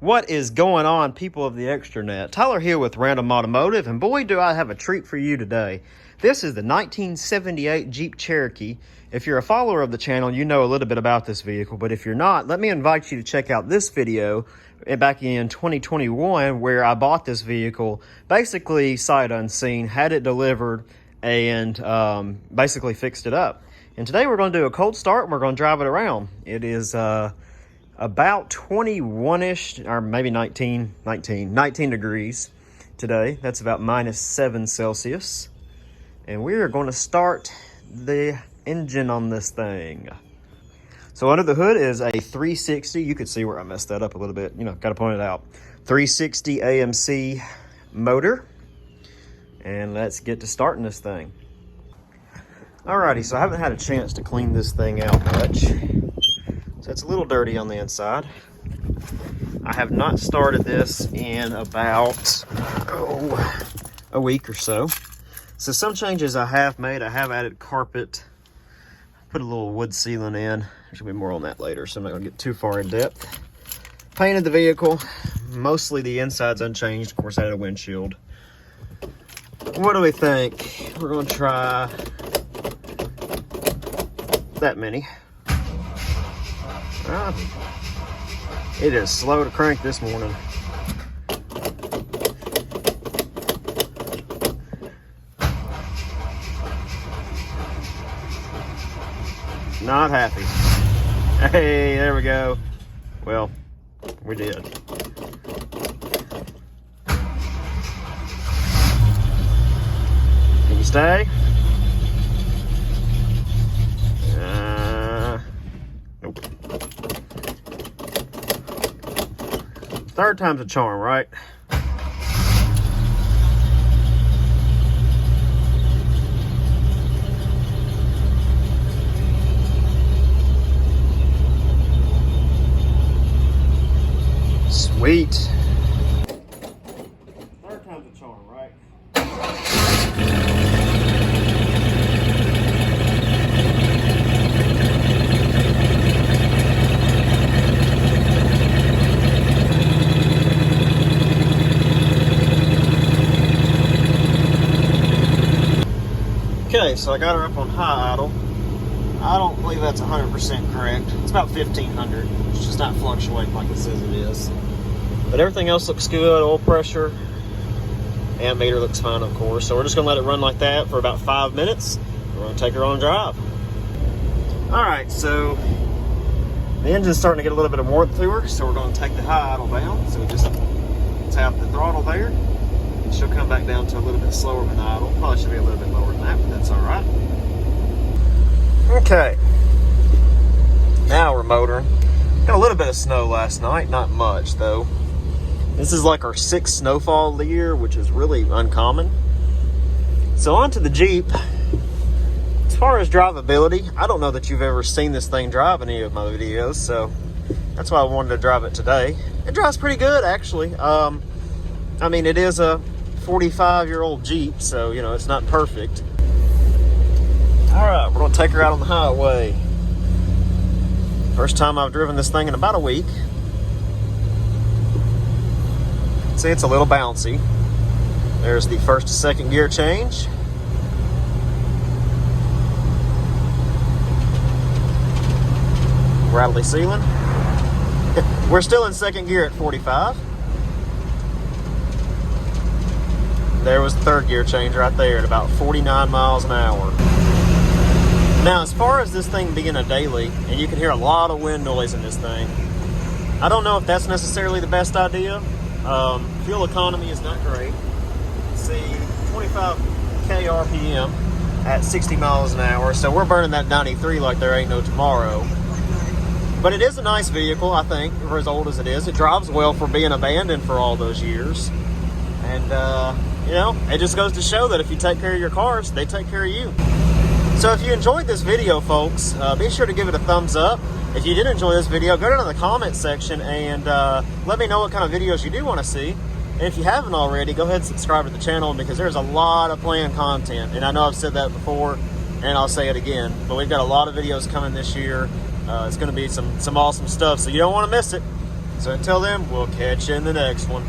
What is going on, people of the extranet? Tyler here with Random Automotive, and boy do I have a treat for you today. This is the 1978 Jeep Cherokee. If you're a follower of the channel, you know a little bit about this vehicle, but if you're not, let me invite you to check out this video back in 2021 where I bought this vehicle, basically sight unseen, had it delivered, and basically fixed it up. And today we're going to do a cold start and we're going to drive it around. It is about 21-ish, or maybe 19 degrees today. That's about -7 Celsius. And we are going to start the engine on this thing. So under the hood is a 360. You could see where I messed that up a little bit. You know, got to point it out. 360 AMC motor. And let's get to starting this thing. Alrighty, so I haven't had a chance to clean this thing out much. So it's a little dirty on the inside. I have not started this in about a week or so. So some changes I have made. I have added carpet, put a little wood sealing in. There's gonna be more on that later, so I'm not gonna get too far in depth. Painted the vehicle, mostly the inside's unchanged. Of course, I added a windshield. What do we think? We're gonna try that many. It is slow to crank this morning. Not happy. Hey, there we go. Well, we did. Can you stay? Nope. Third time's a charm, right? Sweet. Third time's a charm, right? Okay, so I got her up on high idle. I don't believe that's 100% correct. It's about 1500. It's just not fluctuating like it says it is. But everything else looks good. Oil pressure, ammeter looks fine, of course. So we're just gonna let it run like that for about 5 minutes. We're gonna take her on a drive. All right, so the engine's starting to get a little bit of warmth through her, so we're gonna take the high idle down. So we just tap the throttle there. She'll come back down to a little bit slower than idle. Probably should be a little bit lower than that, but that's all right. Okay. Now we're motoring. Got a little bit of snow last night, not much though. This is like our 6th snowfall of the year, which is really uncommon. So onto the Jeep. As far as drivability, I don't know that you've ever seen this thing drive in any of my videos, so that's why I wanted to drive it today. It drives pretty good, actually. I mean, it is a 45-year-old Jeep, so, you know, it's not perfect. All right, we're gonna take her out on the highway. First time I've driven this thing in about a week. See, it's a little bouncy. There's the first to second gear change. Rattly ceiling. We're still in second gear at 45. There was the third gear change right there at about 49 miles an hour. Now, as far as this thing being a daily, and you can hear a lot of wind noise in this thing, I don't know if that's necessarily the best idea. Fuel economy is not great. See, 25k RPM at 60 miles an hour, so we're burning that 93 like there ain't no tomorrow. But it is a nice vehicle, I think, for as old as it is. It drives well for being abandoned for all those years. And, you know, it just goes to show that if you take care of your cars, they take care of you. So if you enjoyed this video, folks, be sure to give it a thumbs up. If you did enjoy this video, go down in the comment section and let me know what kind of videos you do want to see. And if you haven't already, go ahead and subscribe to the channel because there's a lot of planned content. And I know I've said that before, and I'll say it again, but we've got a lot of videos coming this year. It's going to be some awesome stuff, so you don't want to miss it. So until then, we'll catch you in the next one.